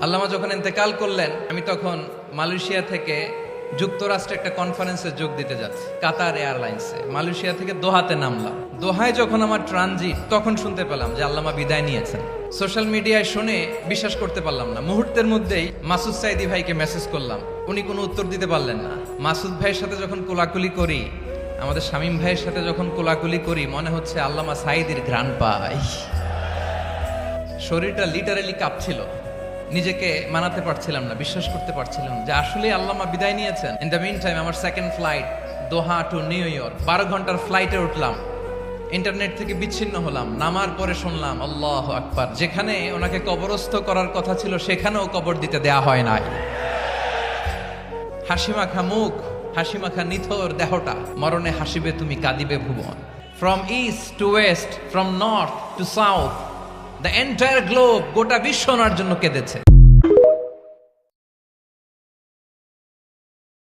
আল্লামা যখন ইন্তেকাল করলেন, আমি তখন মালয়েশিয়া থেকে যুক্তরাষ্ট্রে একটা কনফারেন্সে যোগ দিতে যাচ্ছি, কাতার এয়ারলাইন্সে। মালয়েশিয়া থেকে দোহাতে নামলাম। দোহায় যখন আমার ট্রানজিট, তখন শুনতে পেলাম যে আল্লামা বিদায় নিয়েছেন। সোশ্যাল মিডিয়ায় শুনে বিশ্বাস করতে পারলাম না। মুহূর্তের মধ্যেই মাসুদ সাইদি ভাইকে মেসেজ করলাম, উনি কোনো উত্তর দিতে পারলেন না। মাসুদ ভাইয়ের সাথে যখন কোলাকুলি করি, আমাদের শামীম ভাইয়ের সাথে যখন কোলাকুলি করি, মনে হচ্ছে আল্লামা সাইদির ঘ্রাণ পাই। শরীরটা লিটারালি কাঁপছিল, নিজেকে মানাতে পারছিলাম না, বিশ্বাস করতে পারছিলাম যে আসলে আল্লামা বিদায় নিয়েছেন। ইন দ্য মিন টাইম আমার সেকেন্ড ফ্লাইট দোহা টু নিউ ইয়র্ক, 12 ঘন্টার ফ্লাইটে উঠলাম, ইন্টারনেট থেকে বিচ্ছিন্ন হলাম। নামার পরে শুনলাম আল্লাহু আকবার, যেখানে ওনাকে কবরস্থ করার কথা ছিল সেখানেও কবর দিতে দেয়া হয় নাই। হাসিমাখা মুখ, হাসিমাখা নিথর দেহটা, মরণে হাসিবে তুমি কাঁদিবে ভুবন। From east to west, from north to south, the entire globe, গোটা বিশ্ব ওনার জন্য কেঁদেছে।